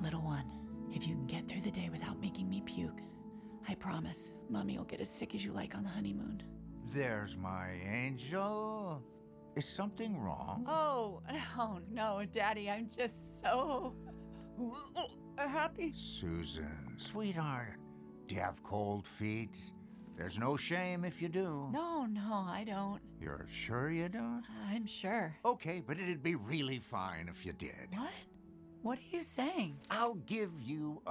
Little one, if you can get through the day without making me puke, I promise Mommy will get as sick as you like on the honeymoon. There's my angel. Is something wrong? Oh, no, Daddy, I'm just so happy. Susan, sweetheart, do you have cold feet? There's no shame if you do. No, I don't. You're sure you don't? I'm sure. Okay, but it'd be really fine if you did. What? What are you saying? I'll give you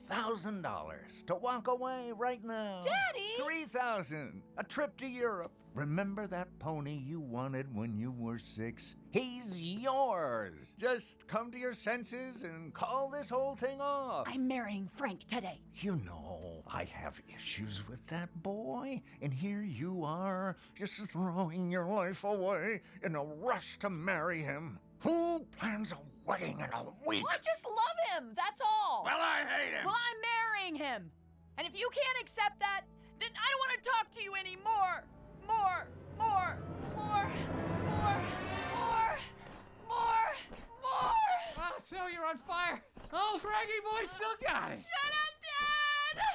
$1,000 to walk away right now. Daddy! $3,000. A trip to Europe. Remember that pony you wanted when you were 6? He's yours. Just come to your senses and call this whole thing off. I'm marrying Frank today. You know, I have issues with that boy, and here you are, just throwing your life away in a rush to marry him. Who plans a wedding in a week? Well, I just love him, that's all. Well, I hate him. Well, I'm marrying him. And if you can't accept that, then I don't want to talk to you anymore. More. Ah, so you're on fire. Oh, Frankie boy still got it. Shut up, Dad!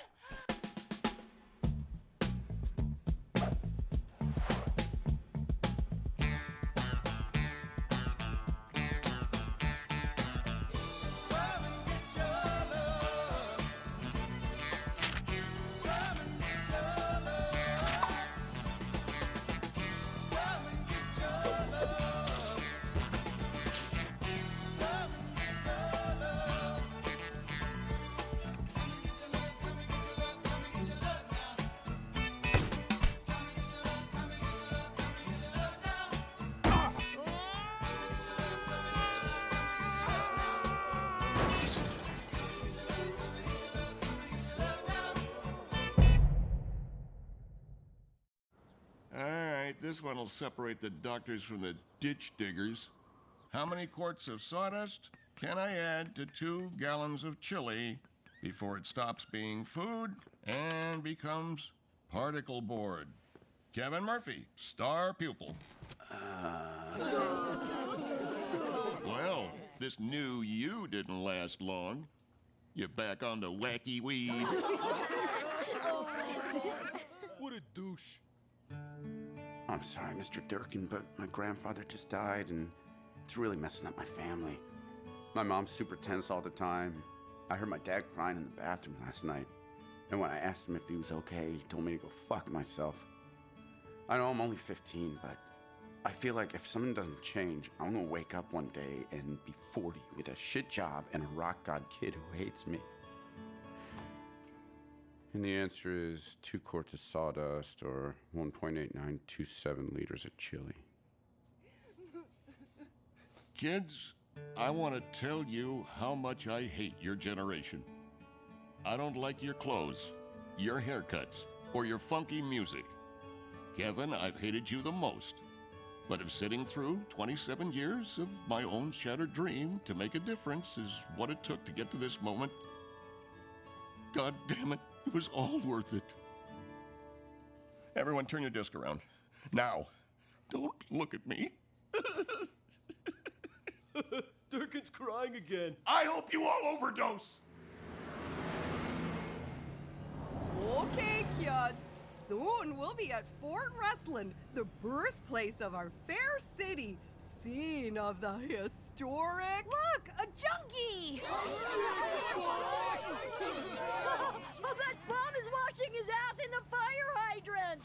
This one will separate the doctors from the ditch diggers. How many quarts of sawdust can I add to 2 gallons of chili before it stops being food and becomes particle board? Kevin Murphy, star pupil. Well, this new you didn't last long. You're back on the wacky weed. What a douche. I'm sorry, Mr. Durkin, but my grandfather just died, and it's really messing up my family. My mom's super tense all the time. I heard my dad crying in the bathroom last night, and when I asked him if he was okay, he told me to go fuck myself. I know I'm only 15, but I feel like if something doesn't change, I'm gonna wake up one day and be 40 with a shit job and a rock god kid who hates me. And the answer is 2 quarts of sawdust or 1.8927 liters of chili. Kids, I want to tell you how much I hate your generation. I don't like your clothes, your haircuts, or your funky music. Kevin, I've hated you the most. But if sitting through 27 years of my own shattered dream to make a difference is what it took to get to this moment, God damn it, it was all worth it. Everyone turn your disc around. Now, don't look at me. Durkin's crying again. I hope you all overdose. Okay, kids. Soon we'll be at Fort Rustland, the birthplace of our fair city, scene of the historic... Look, a junkie! Oh, that bum is washing his ass in the fire hydrant!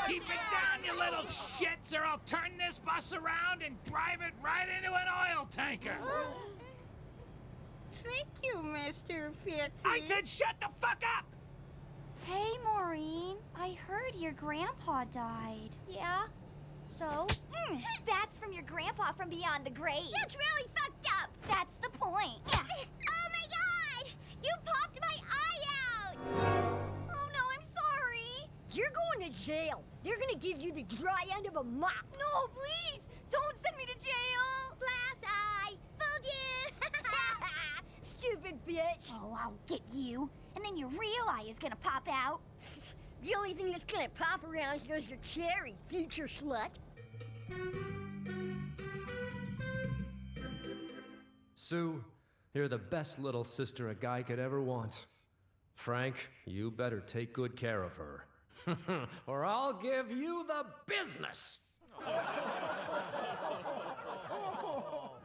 Keep it down, you little shits, or I'll turn this bus around and drive it right into an oil tanker. Thank you, Mr. Fitzy. I said shut the fuck up! Hey, Maureen, I heard your grandpa died. Yeah? So? That's from your grandpa from beyond the grave. That's really fucked up. That's the point. Oh my god! You popped my eye out! Oh no, I'm sorry. You're going to jail. They're gonna give you the dry end of a mop. No, please! Don't send me to jail! Glass eye. Fooled you. Stupid bitch. Oh, I'll get you. And then your real eye is gonna pop out. The only thing that's gonna pop around here is your cherry, future slut. Sue, you're the best little sister a guy could ever want. Frank, you better take good care of her. Or I'll give you the business!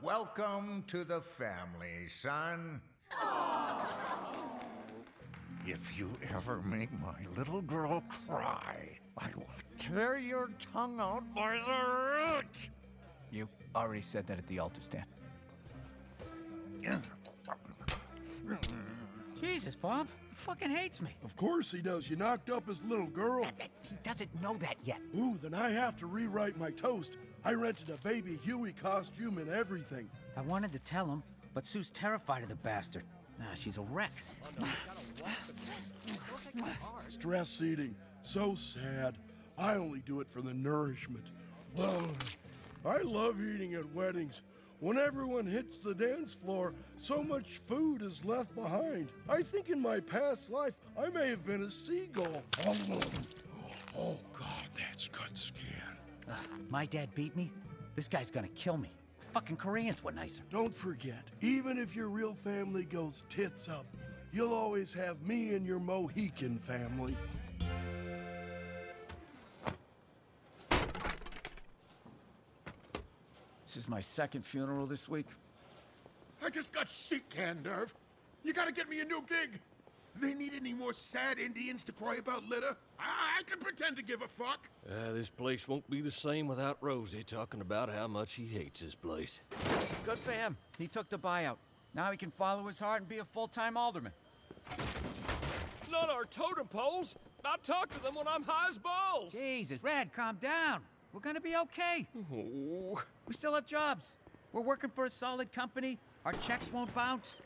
Welcome to the family, son. If you ever make my little girl cry, I will tear your tongue out by the root. You already said that at the altar stand. Jesus, Bob. He fucking hates me. Of course he does. You knocked up his little girl. He doesn't know that yet. Ooh, then I have to rewrite my toast. I rented a baby Huey costume and everything. I wanted to tell him, but Sue's terrified of the bastard. She's a wreck. Stress eating. So sad. I only do it for the nourishment. I love eating at weddings. When everyone hits the dance floor, so much food is left behind. I think in my past life, I may have been a seagull. Oh, God, that's good skin. My dad beat me. This guy's gonna kill me. Fucking Koreans were nicer. Don't forget, even if your real family goes tits up, you'll always have me and your Mohican family. This is my second funeral this week. I just got sheet can nerve. You gotta get me a new gig. They need any more sad Indians to cry about litter? I can pretend to give a fuck. This place won't be the same without Rosie talking about how much he hates this place. Good for him. He took the buyout. Now he can follow his heart and be a full-time alderman. Not our totem poles! I talk to them when I'm high as balls! Jesus, Red, calm down. We're gonna be okay. Oh. We still have jobs. We're working for a solid company. Our checks won't bounce.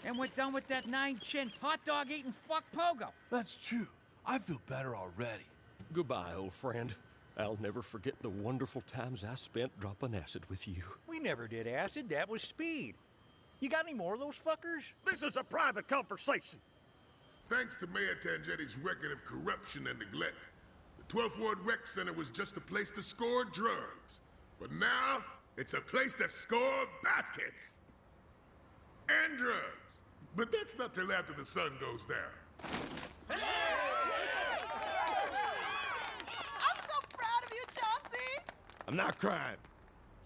And we're done with that 9-chin hot dog eating fuck pogo. That's true. I feel better already. Goodbye, old friend. I'll never forget the wonderful times I spent dropping acid with you. We never did acid. That was speed. You got any more of those fuckers? This is a private conversation. Thanks to Mayor Tangenti's record of corruption and neglect, the 12th Ward Rec Center was just a place to score drugs. But now, it's a place to score baskets. And drugs. But that's not till after the sun goes down. I'm so proud of you, Chauncey! I'm not crying.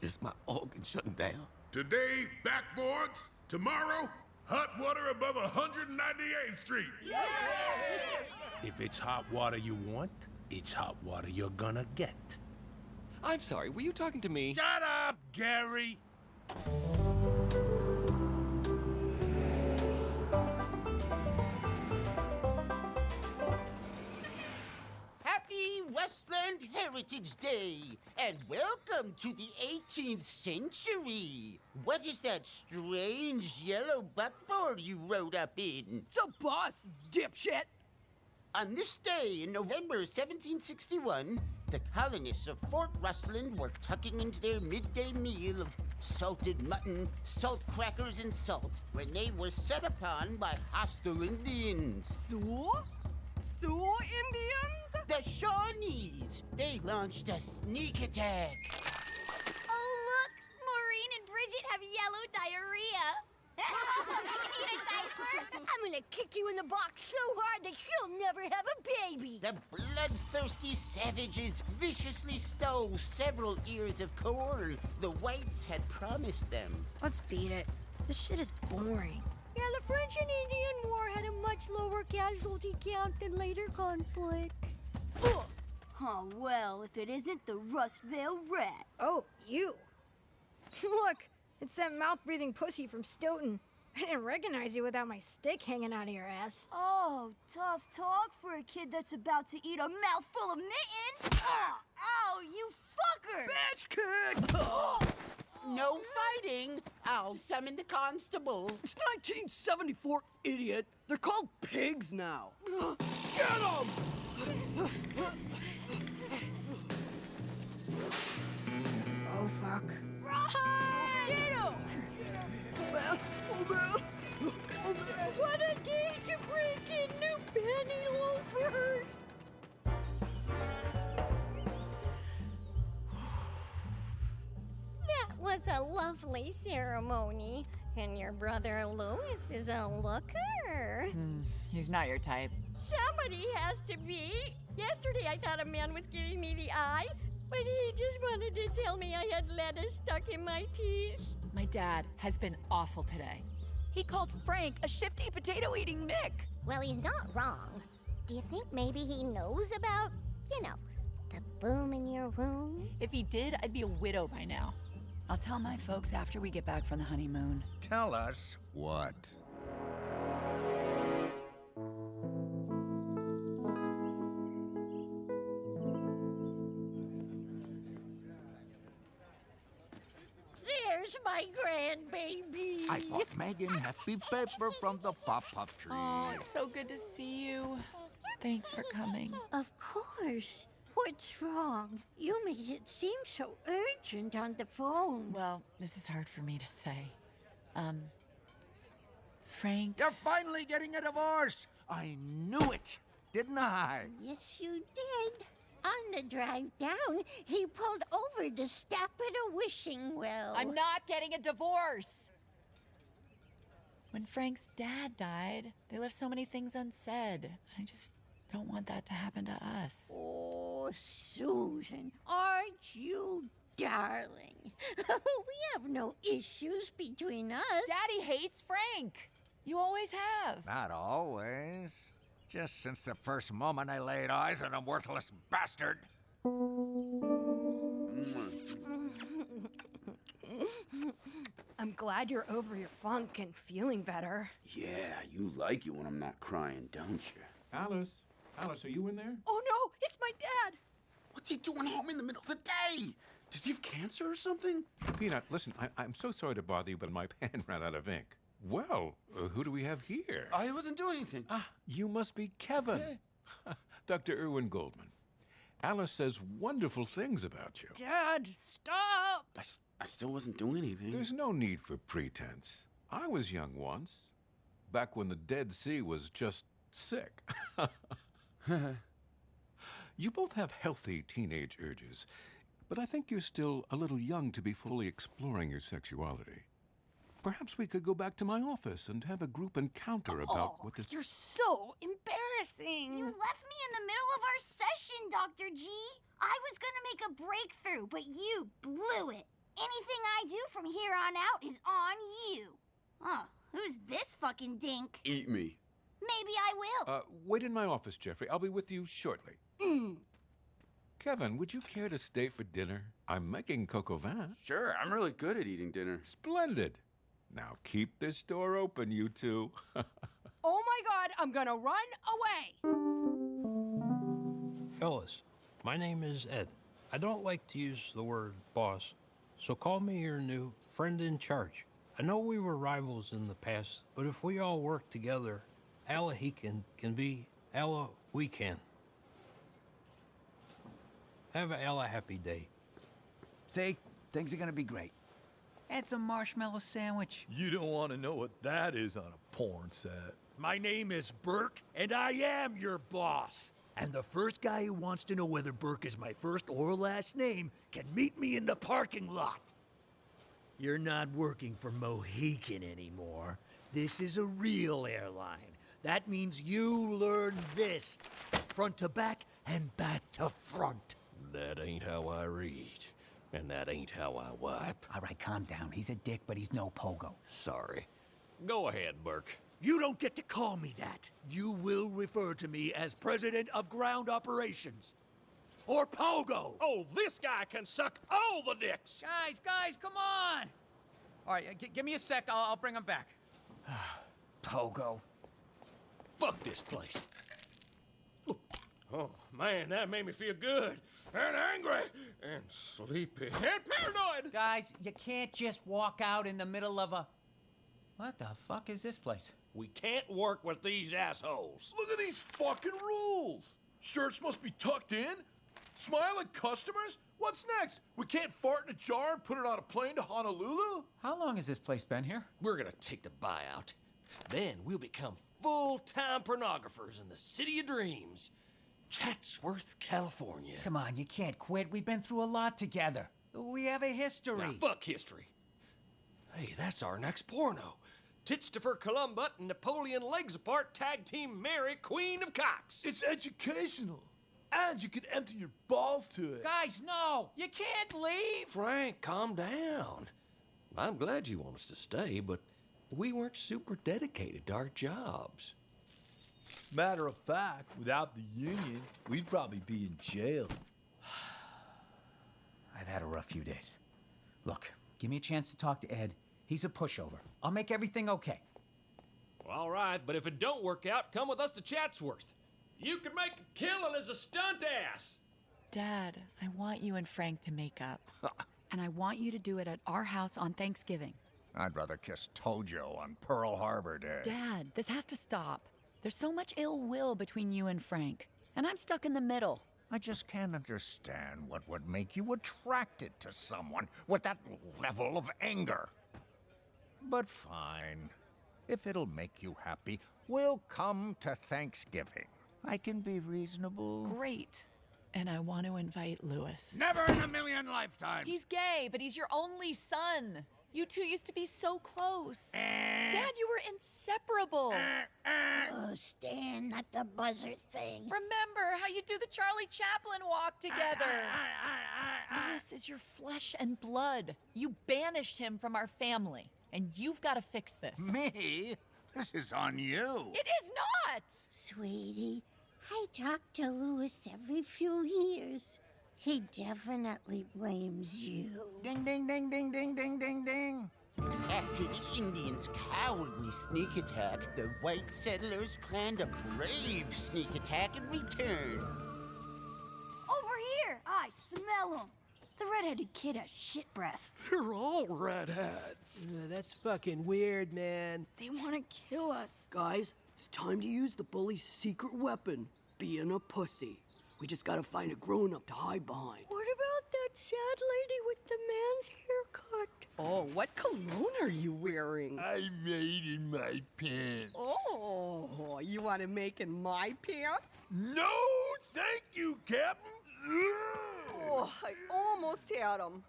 Just my organ shutting down. Today, backboards. Tomorrow, hot water above 198th Street. Yeah! If it's hot water you want, it's hot water you're gonna get. I'm sorry, were you talking to me? Shut up, Gary! Happy Westland Heritage Day, and welcome to the 18th century. What is that strange yellow buckboard you rode up in? It's a bus, dipshit! On this day in November 1761, the colonists of Fort Rustvale were tucking into their midday meal of salted mutton, salt crackers, and salt when they were set upon by hostile Indians. Sioux? Sioux Indians? The Shawnees! They launched a sneak attack. Oh, look! Maureen and Bridget have yellow diarrhea. Need a diaper? I'm gonna kick you in the box so hard that you'll never have a baby. The bloodthirsty savages viciously stole several ears of corn the whites had promised them. Let's beat it. This shit is boring. Yeah, the French and Indian War had a much lower casualty count than later conflicts. Oh, well, if it isn't the Rustvale Rat. Oh, you. Look, it's that mouth-breathing pussy from Stoughton. I didn't recognize you without my stick hanging out of your ass. Oh, tough talk for a kid that's about to eat a mouthful of mitten. Ow, you fucker! Bitch kick! No fighting. I'll summon the constable. It's 1974, idiot. They're called pigs now. Get 'em! Oh, fuck. Run! Get 'em! Oh, man. Oh, man. Oh, man. What a day to break in new penny loafers! That was a lovely ceremony. And your brother Louis is a looker. He's not your type. Somebody has to be. Yesterday I thought a man was giving me the eye, but he just wanted to tell me I had lettuce stuck in my teeth. My dad has been awful today. He called Frank a shifty potato-eating Mick. Well, he's not wrong. Do you think maybe he knows about, the boom in your womb? If he did, I'd be a widow by now. I'll tell my folks after we get back from the honeymoon. Tell us what? There's my grandbaby. I brought Megan happy paper from the pop-up tree. Oh, it's so good to see you. Thanks for coming. Of course. What's wrong? You made it seem so urgent on the phone. Well, this is hard for me to say. Frank... You're finally getting a divorce! I knew it, didn't I? Yes, you did. On the drive down, he pulled over to stop at a wishing well. I'm not getting a divorce! When Frank's dad died, they left so many things unsaid. I just don't want that to happen to us. Oh, Susan, aren't you darling? We have no issues between us. Daddy hates Frank. You always have. Not always. Just since the first moment I laid eyes on a worthless bastard. I'm glad you're over your funk and feeling better. Yeah, you like it when I'm not crying, don't you? Alice, are you in there? Oh no, it's my dad! What's he doing home in the middle of the day? Does he have cancer or something? Peanut, listen, I'm so sorry to bother you, but my pen ran out of ink. Well, who do we have here? I wasn't doing anything. Ah, you must be Kevin. Dr. Irwin Goldman. Alice says wonderful things about you. Dad, stop! I still wasn't doing anything. There's no need for pretense. I was young once, back when the Dead Sea was just sick. You both have healthy teenage urges, but I think you're still a little young to be fully exploring your sexuality. Perhaps we could go back to my office and have a group encounter about what the... You're so embarrassing. You left me in the middle of our session, Dr. G. I was gonna make a breakthrough, but you blew it. Anything I do from here on out is on you. Huh, who's this fucking dink? Eat me. Maybe I will. Wait in my office, Jeffrey. I'll be with you shortly. Kevin, would you care to stay for dinner? I'm making coq au vin. Sure, I'm really good at eating dinner. Splendid. Now keep this door open, you two. Oh my God, I'm gonna run away! Fellas, my name is Ed. I don't like to use the word boss, so call me your new friend in charge. I know we were rivals in the past, but if we all work together, Allah he can be Allah we can. Have a Allah happy day. See, things are gonna be great. Add some marshmallow sandwich. You don't want to know what that is on a porn set. My name is Burke, and I am your boss. And the first guy who wants to know whether Burke is my first or last name can meet me in the parking lot. You're not working for Mohican anymore. This is a real airline. That means you learn this. Front to back and back to front. That ain't how I read. And that ain't how I wipe. All right, calm down. He's a dick, but he's no pogo. Sorry. Go ahead, Burke. You don't get to call me that. You will refer to me as President of Ground Operations. Or Pogo. Oh, this guy can suck all the dicks. Guys, come on! All right, give me a sec. I'll bring him back. Pogo. Fuck this place. Oh, man, that made me feel good. And angry. And sleepy. And paranoid. Guys, you can't just walk out in the middle of a... What the fuck is this place? We can't work with these assholes. Look at these fucking rules. Shirts must be tucked in. Smile at customers? What's next? We can't fart in a jar and put it on a plane to Honolulu? How long has this place been here? We're gonna take the buyout. Then we'll become full-time pornographers in the city of dreams. Chatsworth, California. Come on, you can't quit. We've been through a lot together. We have a history. Now, fuck history. Hey, that's our next porno. Titstifer Columbut and Napoleon Legs Apart tag team Mary, Queen of Cocks. It's educational. And you can empty your balls to it. Guys, no! You can't leave! Frank, calm down. I'm glad you want us to stay, but we weren't super dedicated to our jobs. Matter of fact, without the union, we'd probably be in jail. I've had a rough few days. Look, give me a chance to talk to Ed. He's a pushover. I'll make everything okay. Well, all right, but if it don't work out, come with us to Chatsworth. You could make a killing as a stunt ass. Dad, I want you and Frank to make up. And I want you to do it at our house on Thanksgiving. I'd rather kiss Tojo on Pearl Harbor Day. Dad, this has to stop. There's so much ill will between you and Frank, and I'm stuck in the middle. I just can't understand what would make you attracted to someone with that level of anger. But fine. If it'll make you happy, we'll come to Thanksgiving. I can be reasonable. Great. And I want to invite Louis. Never in a million lifetimes! He's gay, but he's your only son. You two used to be so close. Dad, you were inseparable. Oh, Stan, not the buzzer thing. Remember how you do the Charlie Chaplin walk together. Louis is your flesh and blood. You banished him from our family, and you've got to fix this. Me? This is on you. It is not! Sweetie, I talk to Louis every few years. He definitely blames you. Ding, ding, ding, ding, ding, ding, ding, ding. After the Indians' cowardly sneak attack, the white settlers planned a brave sneak attack in return. Over here! I smell him. The redheaded kid has shit breath. They're all redheads. That's fucking weird, man. They want to kill us. Guys, it's time to use the bully's secret weapon, being a pussy. We just gotta find a grown-up to hide behind. What about that sad lady with the man's haircut? Oh, what cologne are you wearing? I made in my pants. Oh, you want to make in my pants? No, thank you, Captain. Oh, I almost had him.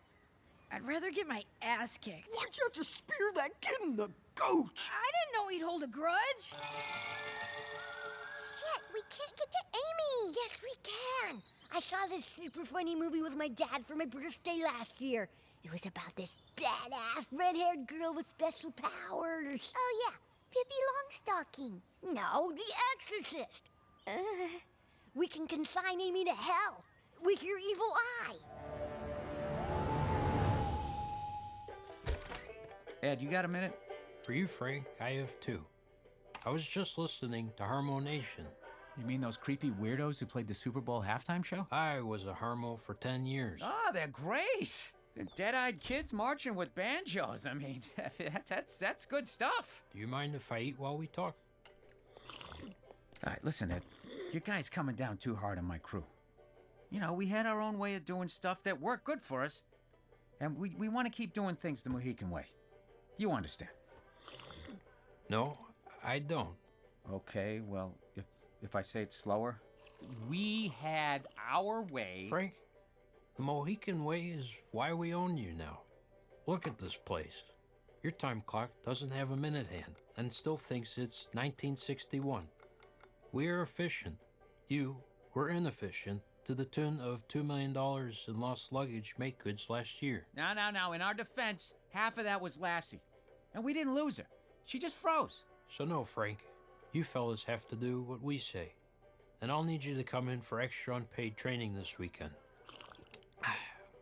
I'd rather get my ass kicked. Why'd you have to spear that kid in the gooch? I didn't know he'd hold a grudge. Shit, we can't get to Amy. Yes, we can. I saw this super funny movie with my dad for my birthday last year. It was about this badass red-haired girl with special powers. Oh, yeah, Pippi Longstocking. No, The Exorcist. We can consign Amy to hell with your evil eye. Ed, you got a minute? For you, Frank, I have two. I was just listening to Harmonation. You mean those creepy weirdos who played the Super Bowl halftime show? I was a Harmo for 10 years. Ah, they're great. Dead-eyed kids marching with banjos. I mean, that's good stuff. Do you mind if I eat while we talk? All right, listen, Ed. Your guy's coming down too hard on my crew. You know, we had our own way of doing stuff that worked good for us, and we want to keep doing things the Mohican way. You understand? No, I don't. Okay, well, if I say it slower. We had our way. Frank, the Mohican way is why we own you now. Look at this place. Your time clock doesn't have a minute hand and still thinks it's 1961. We're efficient. You were inefficient to the tune of $2 million in lost luggage make goods last year. Now, in our defense, half of that was Lassie. And we didn't lose her. She just froze. So no, Frank, you fellas have to do what we say. And I'll need you to come in for extra unpaid training this weekend.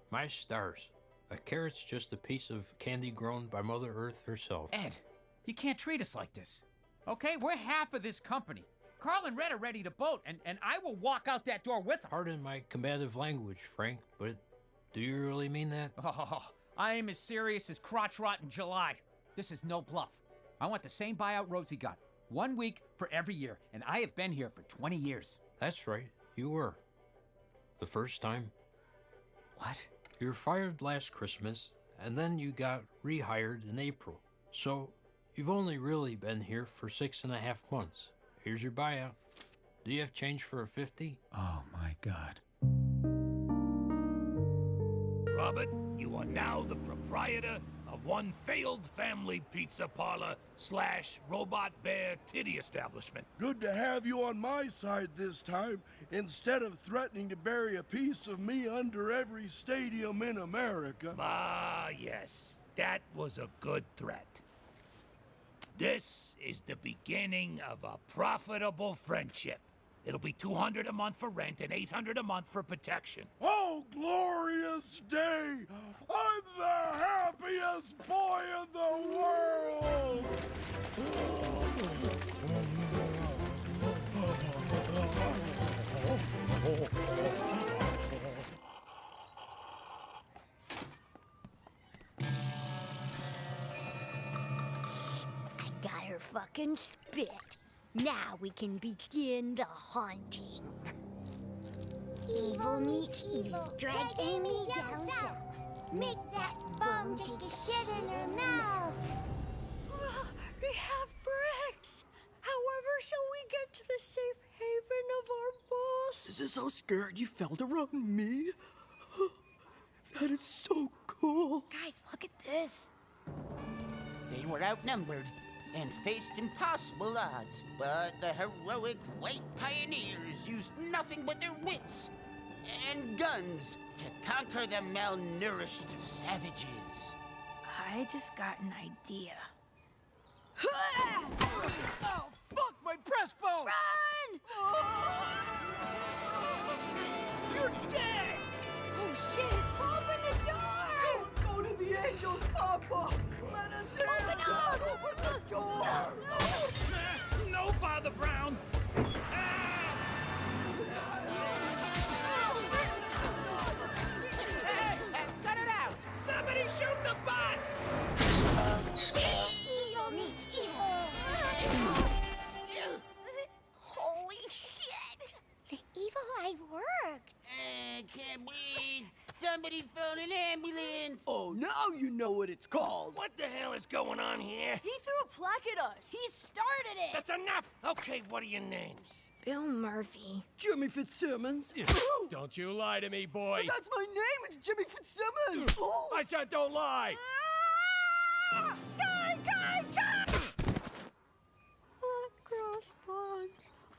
My stars. A carrot's just a piece of candy grown by Mother Earth herself. Ed, you can't treat us like this. Okay, we're half of this company. Carl and Red are ready to bolt, and I will walk out that door with them. Pardon my combative language, Frank, but do you really mean that? Oh, I am as serious as crotch rot in July. This is no bluff. I want the same buyout Rosie got. 1 week for every year, and I have been here for 20 years. That's right, you were. The first time. What? You were fired last Christmas, and then you got rehired in April. So, you've only really been here for 6.5 months. Here's your buyout. Do you have change for a 50? Oh, my God. Robert, you are now the proprietor of one failed family pizza parlor / robot bear titty establishment. Good to have you on my side this time, instead of threatening to bury a piece of me under every stadium in America. Ah, yes. That was a good threat. This is the beginning of a profitable friendship. It'll be $200 a month for rent and $800 a month for protection. Oh, glorious day! I'm the happiest boy in the world! I got her fucking spit. Now we can begin the haunting. Evil meets evil. Drag Amy down south. Make that bum take a shit in her mouth. They have bricks. However, shall we get to the safe haven of our boss? This is how scared you felt around me. That is so cool. Guys, look at this. They were outnumbered and faced impossible odds, but the heroic white pioneers used nothing but their wits and guns to conquer the malnourished savages. I just got an idea. Oh, fuck my breastbone! Run! You're dead! Oh shit! Open the door! Don't go to the angels, Papa! Let us in! Open up! Open the door! No, Father Brown! Cut it out! Somebody shoot the bus! Evil meets evil. Holy shit! The evil eye worked. I can't breathe. Somebody phone an ambulance. Oh, now you know what it's called. What the hell is going on here? He threw a plaque at us. He started it. That's enough! Okay, what are your names? Bill Murphy. Jimmy Fitzsimmons. Don't you lie to me, boy! That's my name. It's Jimmy Fitzsimmons. I said don't lie! Die, die, die! Hot cross buns.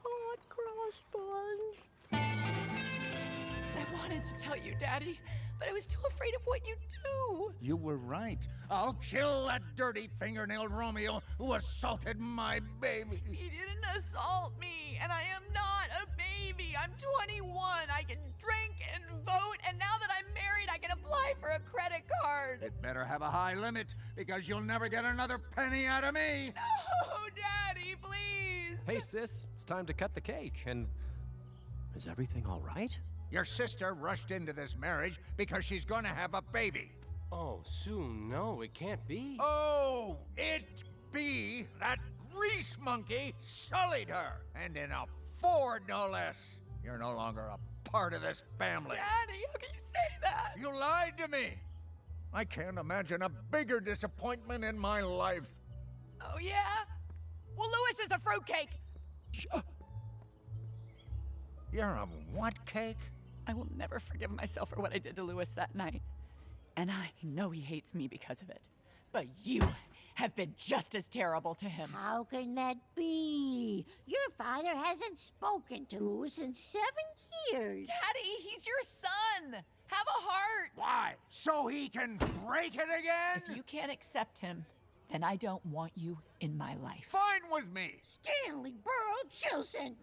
Hot cross buns. I wanted to tell you, Daddy, but I was too afraid of what you'd do. You were right. I'll kill that dirty fingernailed Romeo who assaulted my baby. He didn't assault me, and I am not a baby. I'm 21. I can drink and vote, and now that I'm married, I can apply for a credit card. It better have a high limit, because you'll never get another penny out of me. No, Daddy, please. Hey, sis, it's time to cut the cake. And is everything all right? Your sister rushed into this marriage because she's gonna have a baby. Oh, Sue, no, it can't be. Oh, it be that Reese monkey sullied her, and in a Ford, no less. You're no longer a part of this family. Daddy, how can you say that? You lied to me. I can't imagine a bigger disappointment in my life. Oh, yeah? Well, Lewis is a fruitcake. You're a what cake? I will never forgive myself for what I did to Lewis that night. And I know he hates me because of it. But you have been just as terrible to him. How can that be? Your father hasn't spoken to Louis in 7 years. Daddy, he's your son. Have a heart. Why? So he can break it again? If you can't accept him, then I don't want you in my life. Fine with me. Stanley Burrow Chilson!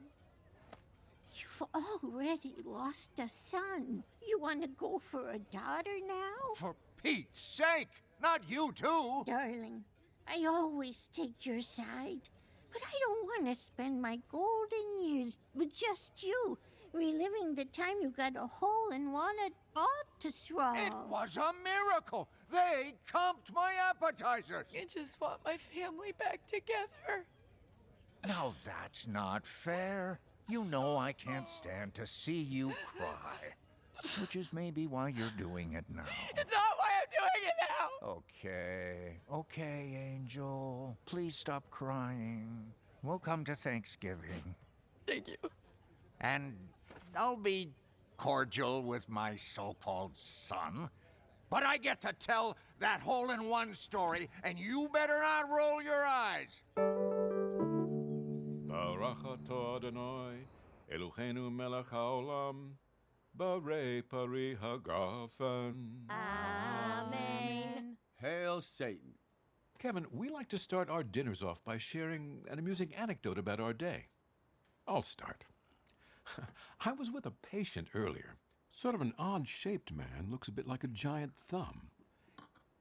You've already lost a son. You want to go for a daughter now? For Pete's sake! Not you too! Darling, I always take your side. But I don't want to spend my golden years with just you, reliving the time you got a hole and wanted ball to throw. It was a miracle! They comped my appetizers! You just want my family back together. Now that's not fair. You know I can't stand to see you cry. Which is maybe why you're doing it now. It's not why I'm doing it now. Okay, Angel. Please stop crying. We'll come to Thanksgiving. Thank you. And I'll be cordial with my so-called son. But I get to tell that hole-in-one story, and you better not roll your eyes. Baruch atah Adonai, Eloheinu melech haolam, Barei pari hagafen. Amen. Hail Satan. Kevin, we like to start our dinners off by sharing an amusing anecdote about our day. I'll start. I was with a patient earlier. Sort of an odd-shaped man, looks a bit like a giant thumb.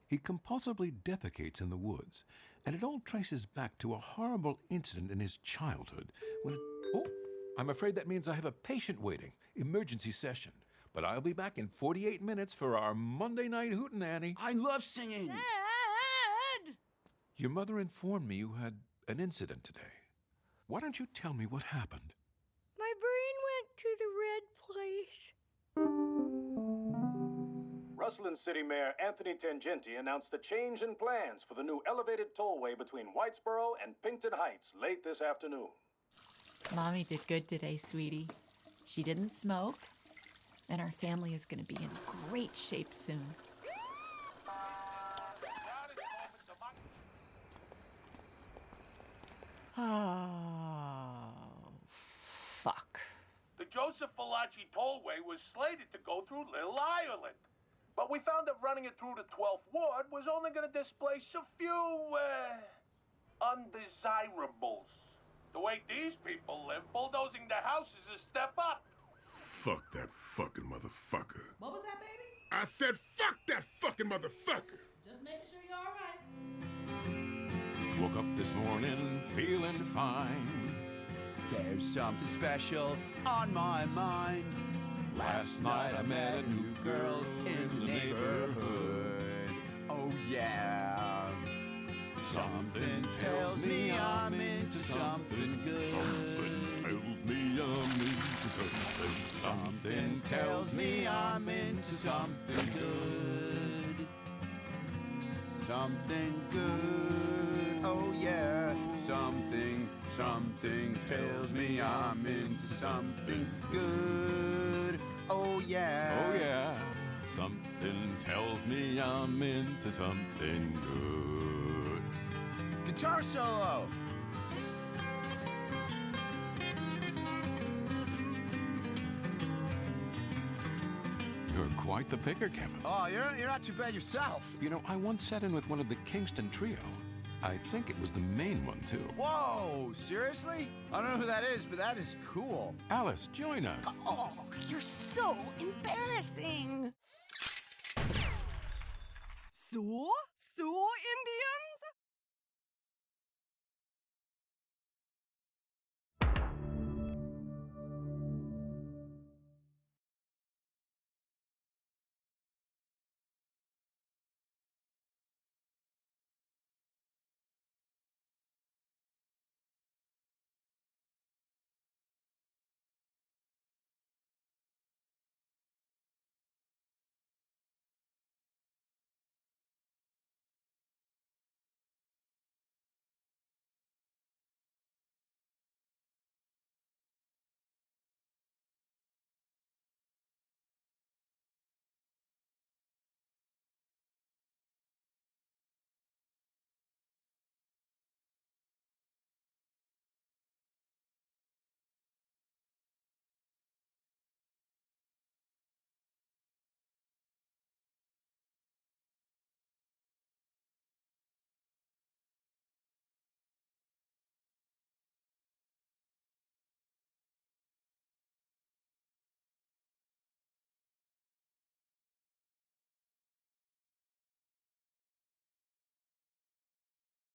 He compulsively defecates in the woods, and it all traces back to a horrible incident in his childhood when it... Oh, I'm afraid that means I have a patient waiting. Emergency session. But I'll be back in 48 minutes for our Monday night hootenanny. I love singing. Dad! Your mother informed me you had an incident today. Why don't you tell me what happened? My brain went to the red place. Rustland City Mayor Anthony Tangenti announced a change in plans for the new elevated tollway between Whitesboro and Pinkton Heights late this afternoon. Mommy did good today, sweetie. She didn't smoke, and our family is going to be in great shape soon. Oh, fuck. The Joseph Valachi Tollway was slated to go through Little Ireland. But we found that running it through the 12th Ward was only going to displace a few, undesirables. The way these people live, bulldozing their houses is a step up. Fuck that fucking motherfucker. What was that, baby? I said fuck that fucking motherfucker. Just making sure you're all right. Woke up this morning feeling fine. There's something special on my mind. Last night I met a new girl in the neighborhood. Oh yeah. Something tells me I'm into something good. Something tells me I'm into something good. Something good. Oh yeah. Something tells me I'm into something good. Oh yeah. Oh yeah. Something tells me I'm into something good. Guitar solo. You're quite the picker, Kevin. Oh, you're not too bad yourself. You know, I once sat in with one of the Kingston Trio. I think it was the main one, too. Whoa, seriously? I don't know who that is, but that is cool. Alice, join us. Oh, you're so embarrassing. So,